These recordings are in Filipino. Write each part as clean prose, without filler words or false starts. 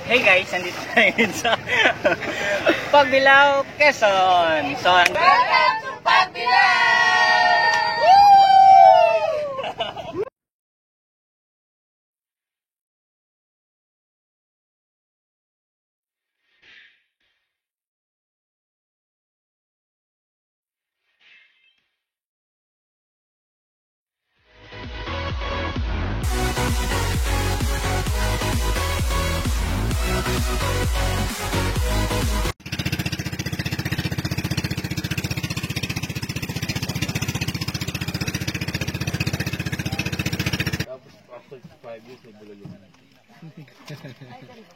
Hey guys, nandito tayo sa Pagbilao, Quezon. So, welcome to Pagbilao!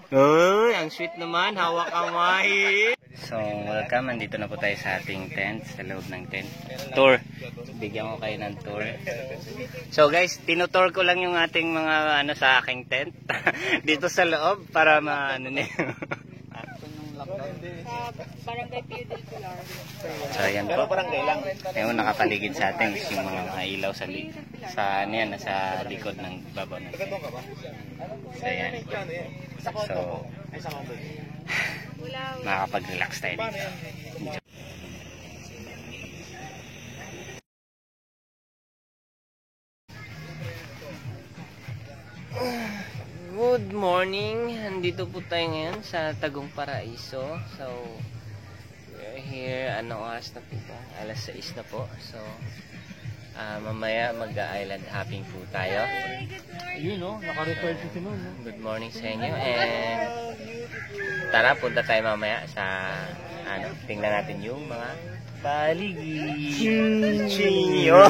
Uy, ang sweet naman, hawak kamay. So, welcome. Nandito na po tayo sa ating tent, sa loob ng tent. Tour. Bigyan ko kayo ng tour. So guys, tinutour ko lang yung ating mga sa aking tent. Dito sa loob para Barangay Pio del Pilar. So ayan po. Ngayon nakapaligid sa atin is yung mga ilaw sa nasa likod ng babaw ng tent. So ayan. So makakapag-relax tayo dito. Good morning. Nandito po tayo ngayon sa Tagum Paraiso. So we're here, anong oras na po ito? Alas 6 na po. So mamaya mag-island hopping po tayo. Yun no, naka-record si Simon. Good morning sa inyo. And tara, punta tayo mamaya sa tingnan natin yung mga paligid. Chinyo.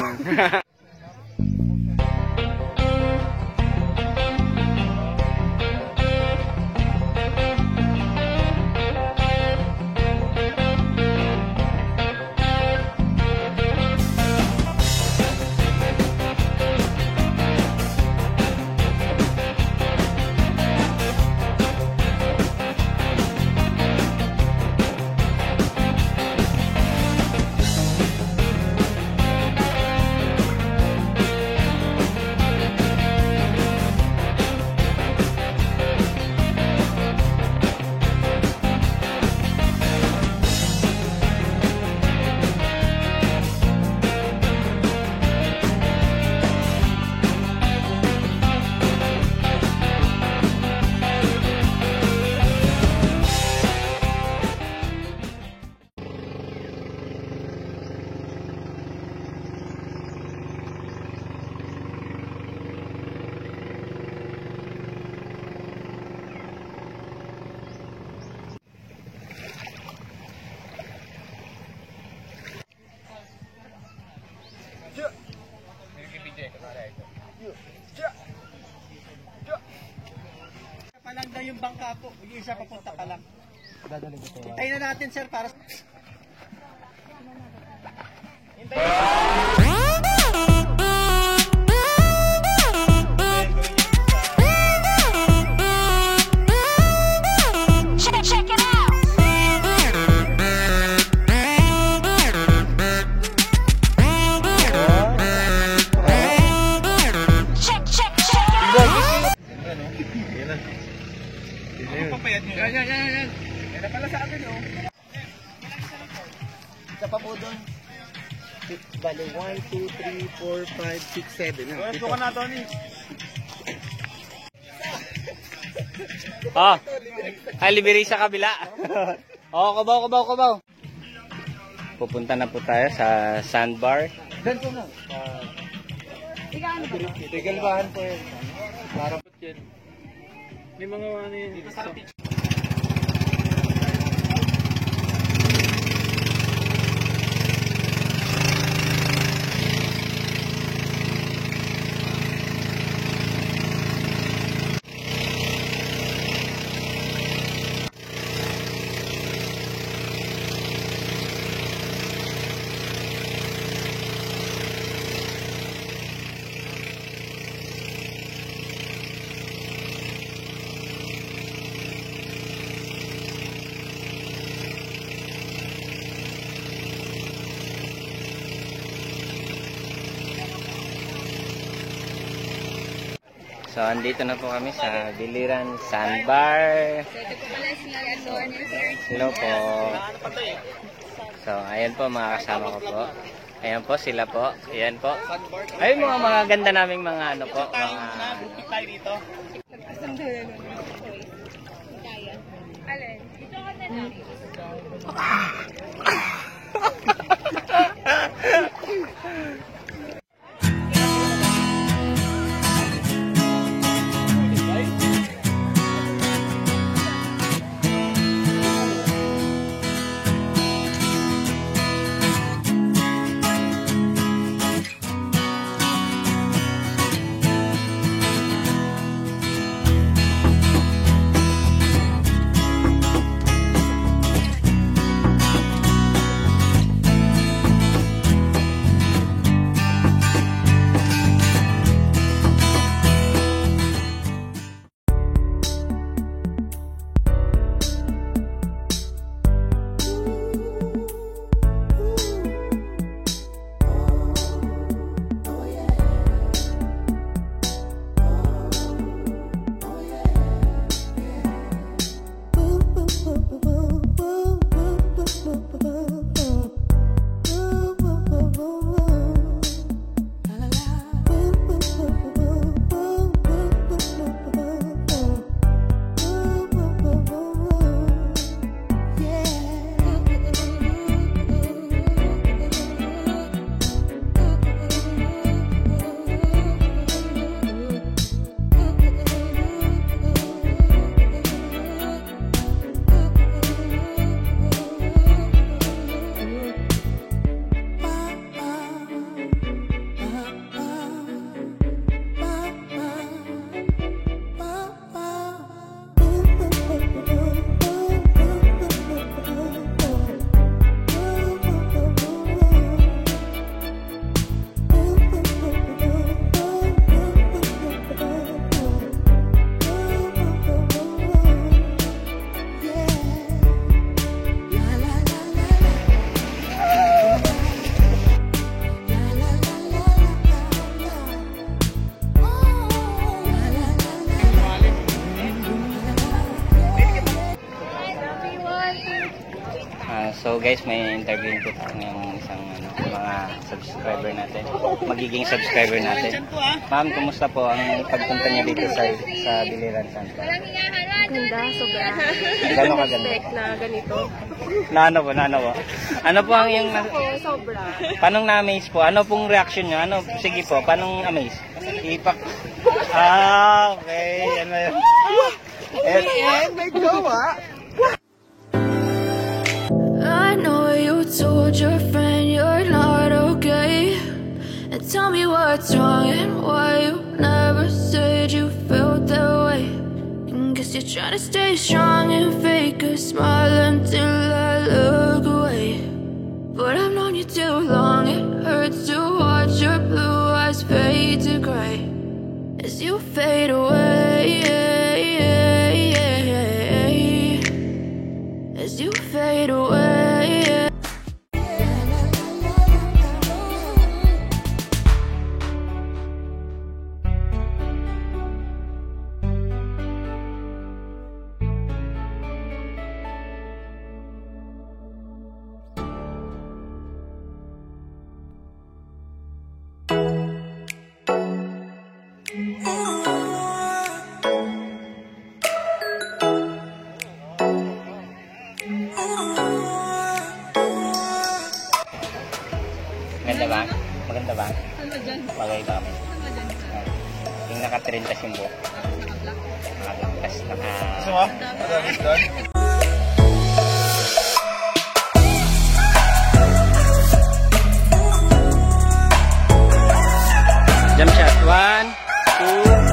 Palang daw yung bangka po, yung isa papunta pa lang. Hintayin na natin sir para... Check it out. Check it out. Yan. Yan na pala sa akin oh. Isa pa po doon. Bale, 1, 2, 3, 4, 5, 6, 7. Ito ka na, Tony. Oh, ay liberi sa kabila. Oh, kabaw. Pupunta na po tayo sa sandbar. Ganito na. Tigalbahan po yun. Para po yun. May mga ano yun. Dito sa So, andito na po kami sa Biliran Sandbar. Hello po. So, ayan po mga kasama ko po. Ayan po, sila po. Ayan po. Ay, mga ganda naming mga ano po. Mga so guys, may interview po yung isang mga subscriber natin. Magiging subscriber natin. Ma'am, kumusta po ang pagpunta niya dito sa Biliran Sandbar? Ganda, sobra. Gano'n ka ganda? Expect na ganito. Ano po? Ano po ang yung... Sobra. Panong na-amaze po? Ano pong reaction niyo? Ano? Sige po, panong amaze? Ipak... okay. Yan na yun. May jowa. I know you told your friend you're not okay, and tell me what's wrong and why you never said you felt that way. And guess you're trying to stay strong and fake a smile until I look away. But I've known you too long, it hurts to watch your blue eyes fade to gray as you fade away, as you fade away. Maganda ba? Maganda ba? Bagay ba kami? Yung naka-30 yung buhok. Naka-black. Gusto mo? Jump shot. 1, 2.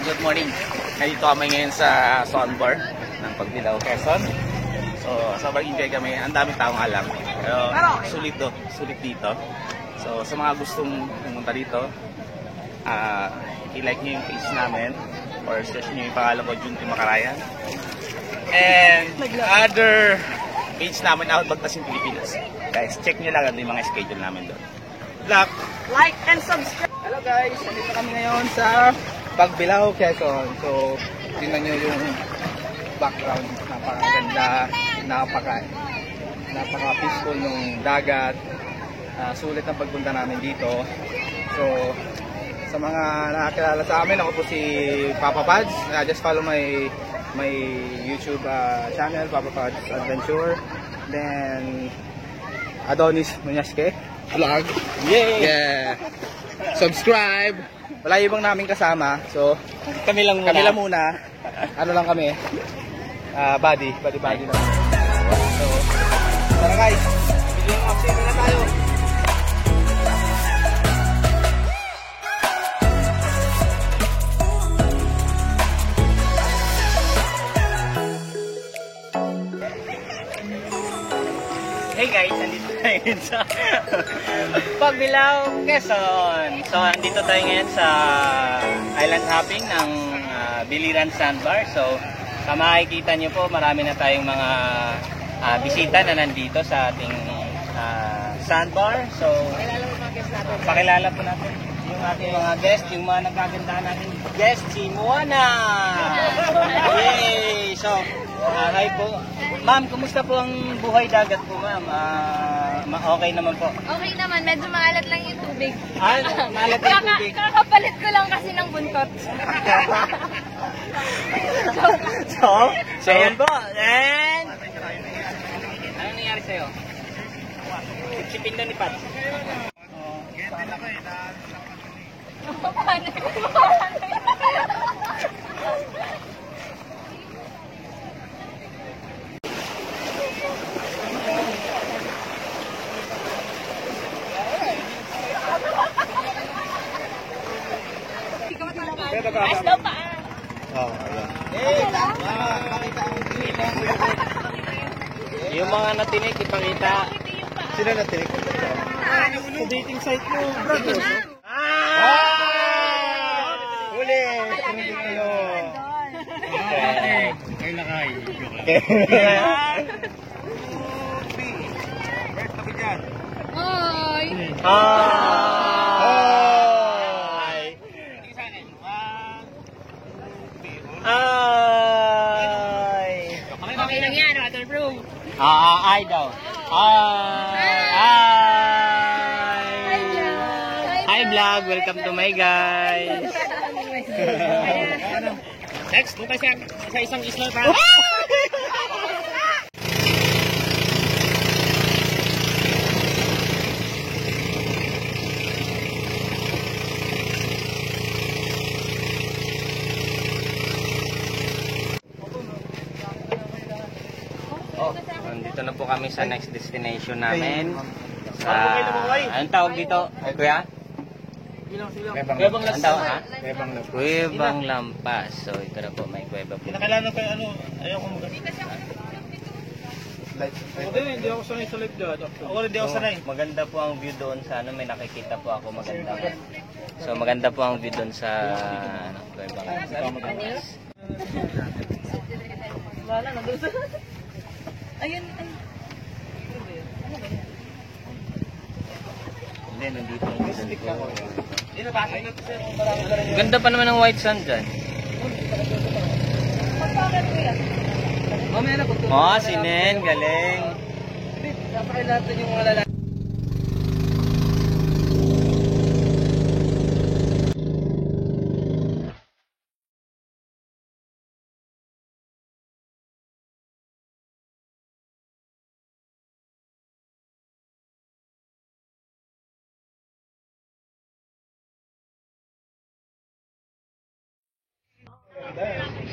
Good morning. Nandito kami ngayon sa Sandbar ng Pagbilao, Quezon. So, sobrang enjoy kami. Ang daming taong alam. Pero sulit dito. So, sa mga gustong pumunta dito, i-like nyo yung page namin or search nyo yung pangalan ko, Junti Macarayan. And other page namin, Outback Tasin Pilipinas. Guys, check nyo lang yung mga schedule namin doon. Luck! Like and subscribe. Hello guys, nandito kami ngayon sa Pagbilao, Quezon. So, tingnan nyo yung background. Napakaganda, napaka-peaceful ng dagat. Sulit ang pagpunta namin dito. So, sa mga nakakilala sa amin, ako po si Papa Pads. Just follow my YouTube channel, Papa Pads Adventure. Then, Adonis Muñasque Vlog. Yeah! Subscribe! Wala ibang namin kasama. So, Kami lang muna. Ano lang kami? Body lang. So, tara guys! Bigyan mo upside na tayo. Hey guys, nandito tayo ngayon sa Pagbilao, Quezon. So, nandito tayo ngayon sa island hopping ng Biliran Sandbar. So, sa makikita nyo po, marami na tayong mga bisita na nandito sa ating sandbar. So, pakilala po natin yung ating mga guest, yung mga nagkagandahan natin guest, si Moana! Yay! So, hi po. Ma'am, kumusta po ang buhay dagat po, ma'am? Okay naman po. Okay naman, medyo maalat lang yung tubig. Maalat yung tubig. Kakapalit ko lang kasi ng buntot. So, ayan po. And, ano nangyari sa'yo? Sipsipin na ni Pat. Ayos daw pa. Yung mga natinig, ipakita. Sino na tinik? Sa dating site mo, bro. Huli! Hoy! Hi! Hi! Okay lang yan, waterproof. Ay daw. Hi vlog, welcome to my guys. Next, doon tayo sa isang isla pa. Nandito na po kami sa next destination namin. Anong tawag dito, kuya? Kuwebang Anong tawag, ha? Kuwebang Lampas. Kuwebang Lampas. So, ito na po, may kuweba po. Nakilala ko yung ayaw ko hindi ako sanay sa live dyan. Ako hindi ako sanay. Maganda po ang view doon sa may nakikita po ako maganda. So, maganda po ang view doon sa Kuwebang Lampas. Ayun, Hindi, nandito ang view doon. Ganda pa naman ng white sand dyan. Oh, si Nen, galing. Napakain natin yung mga lalaki.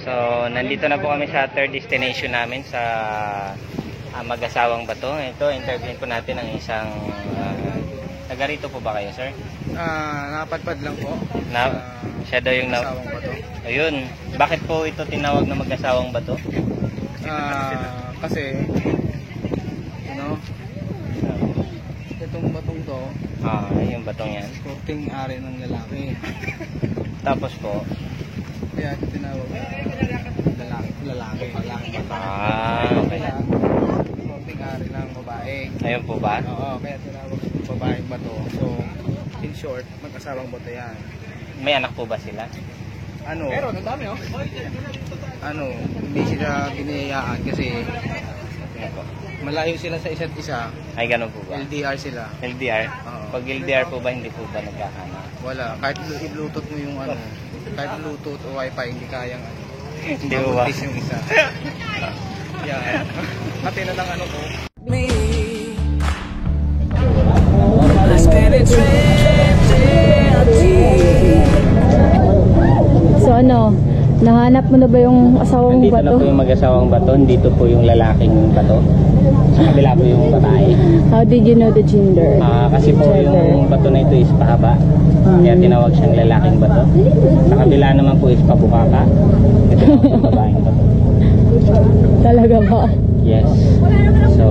So, nandito na po kami sa third destination namin sa Mag-asawang Bato. Ito, interviewin po natin ang isang taga rito po ba kayo, sir? Napadpad lang po. Siya daw yung Mag-asawang bato. Ayun. Bakit po ito tinawag na mag-asawang bato? Kasi, itong batong to, Yung batong yan. korting ari ng lalaki. Tapos po, Kaya ito tinawag na lalaki bato. okay. Kaya, korting ari ng babae. Ayun po ba? Oo, kaya tinawag babaeng bato. So, in short, mag-asawang bato yan. May anak po ba sila? Meron, ang dami hindi sila ginayaan kasi malayo sila sa isa't isa. Ay, ganun po ba? LDR sila. LDR? Oo. Pag LDR po ba, hindi po ba nagkakana? Wala. Kahit i-bluetooth mo yung kahit bluetooth o wifi, hindi kayang Hindi po ba? mabuntis yung isa. Yan. Pati na lang ko. So ano, nahanap mo na ba yung asawang Dito na bato? po yung mag-asawang bato. Dito po yung lalaking bato. Sa kabila po yung babae. How did you know the gender? Kasi po yung bato na ito is pahaba. Kaya tinawag siyang lalaking bato. Sa kabila naman po is pabukaka. Kaya tinawag siyang babaeng bato. Talaga ba? Yes. So,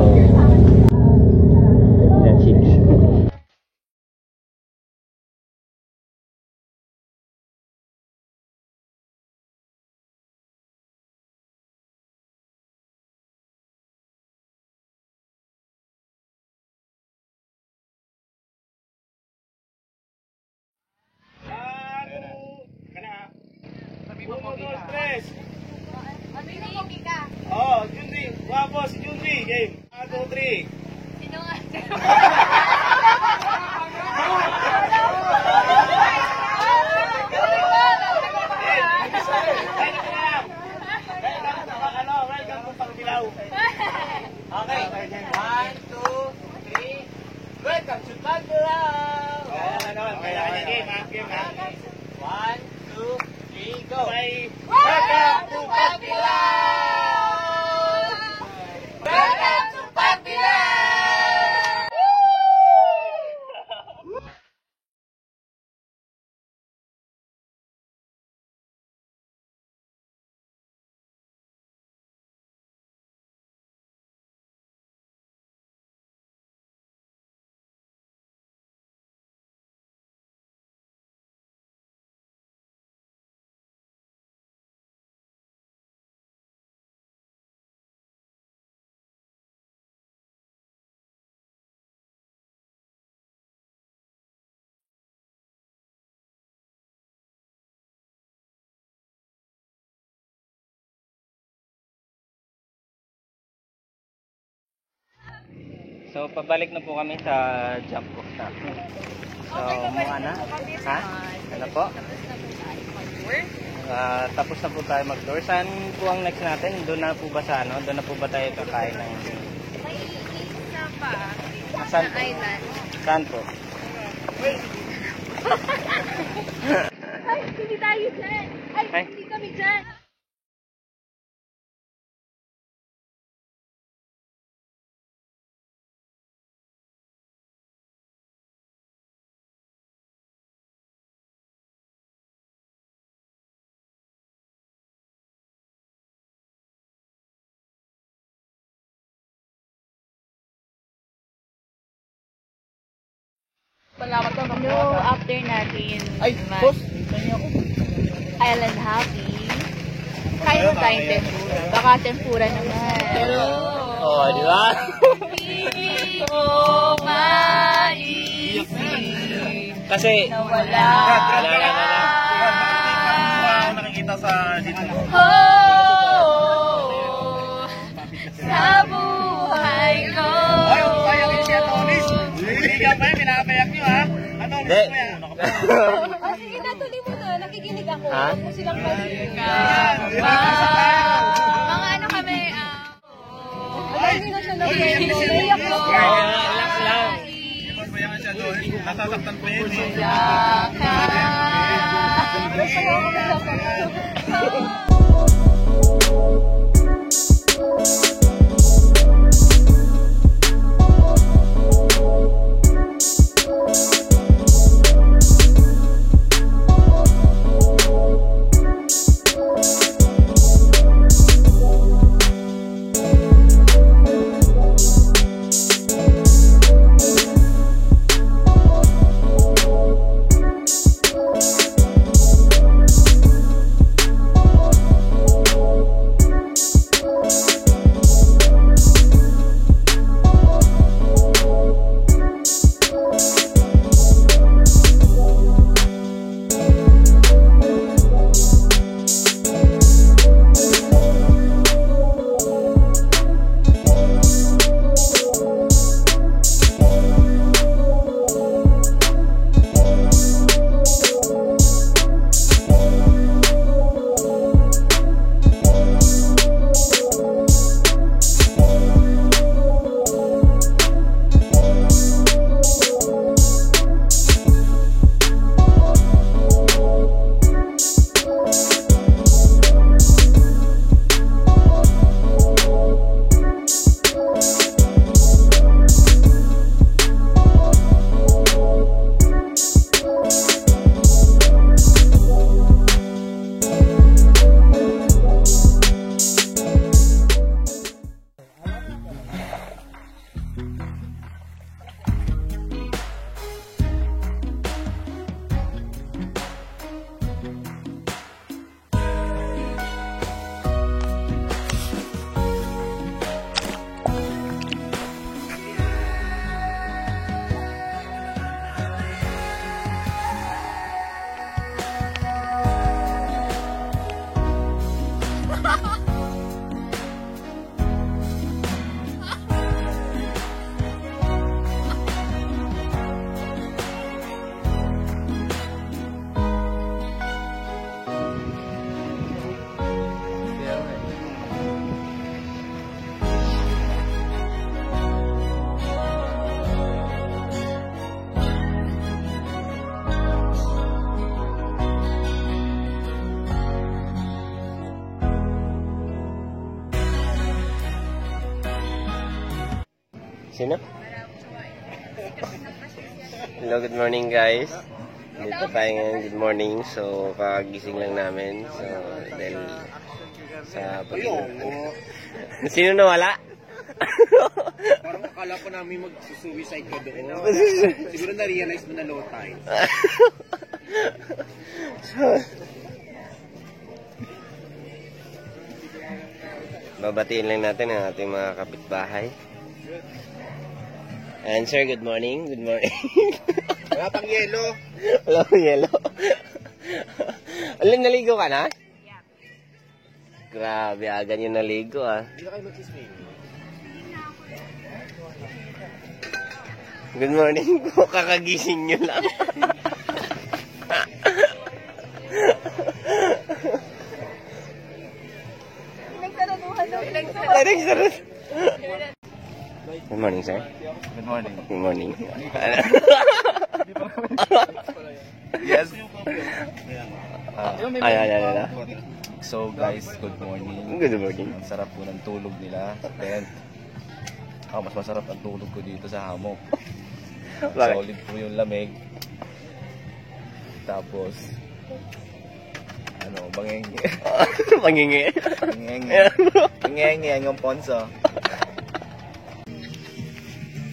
that's it. Oh, Junri. Wapo si Junri. Game. 1, 2, 3. Sino nga? Welcome to Pagbilaw. Okay. 1, 2, 3. Welcome to Pagbilaw. Okay, game ha. 1, 2, 3, go. Welcome to Pagbilaw. Welcome to Pagbilaw. So, pabalik na po kami sa jump box natin. So, mukha na. Ha? Ano po? Tapos na po tayo mag-tour. Saan po ang next natin? Doon na po ba sa ano? Doon na po ba tayo kakain ng... May isa pa. Saan Sa po? island. Saan po? Ay, hindi tayo dyan. Ay. Hindi kami dyan. No, after natin Island Happy, kain na tayong tempura. Baka tempura naman. Oh, di ba? Hindi ko maisip Kasi... na wala ka. Nakikita sa dito. Oh, sa buhay ko. Pinapayak nyo ha? Ano? Hindi. Sige na, tuloy mo na. Nakikinig ako. Ha? Huwag mo silang balikin. Mga ano kami, Hindi na siya nag-ready. Naiyak ko. Relax lang. Nasasaktan pa yun eh. Gusto mo ako mag-ready. Oh, oh, Sino? Hello, good morning guys. Dito tayo ngayon, good morning. So, kagising lang namin. So, dahil sa Sino nawala? Parang akala ko namin mag-suicide ka doon. Siguro na-realize mo na low tide. Babatiin lang natin ang ating mga kapitbahay. And sir, good morning. Good morning. Wala pang yelo. Wala pang yelo. Alam, naligo ka na? Yeah. Grabe, aga nyo naligo ah. Hindi na kayo mag-sismin. Good morning po, kakagising nyo lang. Nagsaruduhan daw. Good morning, sir. Good morning. Good morning. Yes. Ay. So guys, good morning. Good morning. Ang sarap po ng tulog nila sa tent. Mas masarap ang tulog ko dito sa hammock. Bakit? Solid po yung lamig. Tapos, bangengi. Pangingi. Bangengi ang ponso.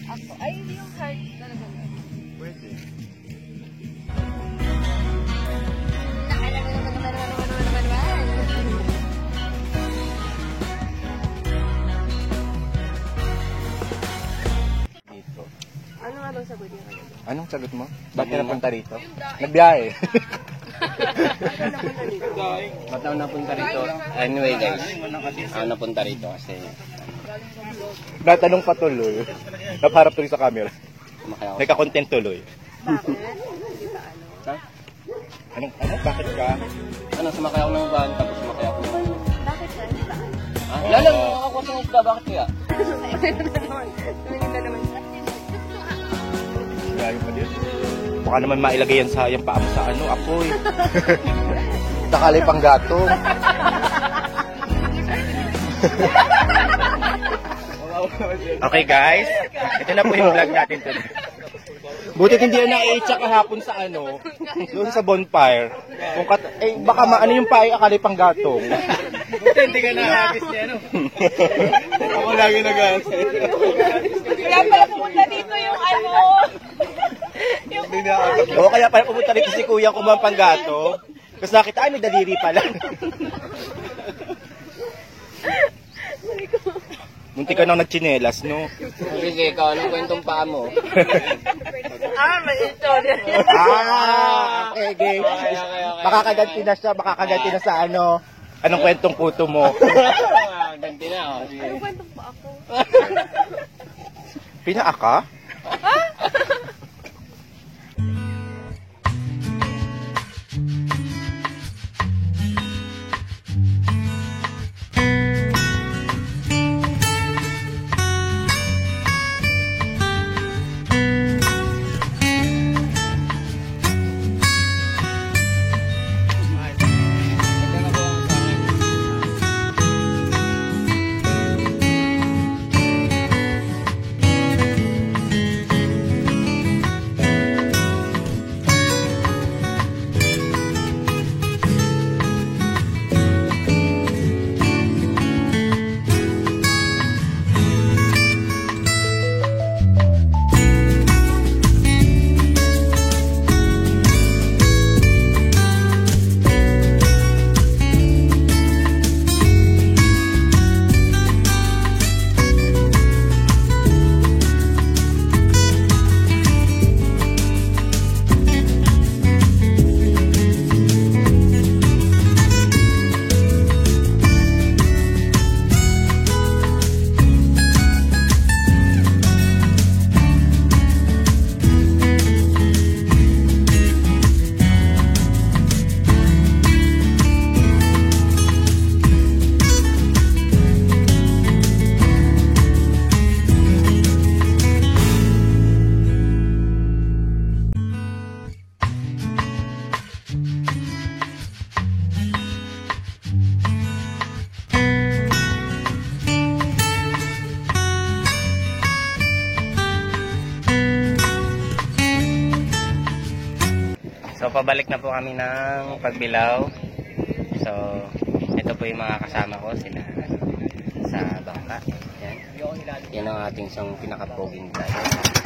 Ako. Ay, hindi yung heart talaga. Pwede. Dito. Ano nga daw sagot niya? Anong sagot mo? Bakit ka napunta rito? Nagbiyahe. Ba't ako napunta rito? Anyway guys, ako napunta rito kasi Natanong pa tuloy. Naparap tuloy sa camera. sumakay ako. Nagka-content tuloy. Bakit? Ha? Anong bakit ka? Ano, sumakay ako ng van, tapos sumakay ako ng... Bakit siya? Hindi ba? Ah, lalang, ako sa isda, bakit kaya? Tumingin na naman siya. Grabe pa din. Baka naman mailagay yan sa yung paam sa apoy. Takalay pang gato. Okay guys, ito na po yung vlog natin today. Butit hindi yan na-i-check kahapon sa doon sa bonfire. Baka maano yung paay akalay pang gatong. Buti hindi ka nakakis niya, Ako lagi nag-aas. Kaya pala pumunta dito yung Oo, kaya pala pumunta rito si Kuya kumuha pang gato. Kasi nakita, may daliri pala. Munti ka nang nagchinelas, no? Sige, ikaw, anong kwentong paa mo? may istorya. Okay. Makakaganti na siya, makakaganti na sa anong kwentong puto mo. Ganti na, oh. Anong kwentong pa ako? Pinaaka? pabalik na po kami ng Pagbilao. So, ito po yung mga kasama ko, sila sa bangka. Yan. Yan ang ating isang pinaka-poging vlogger.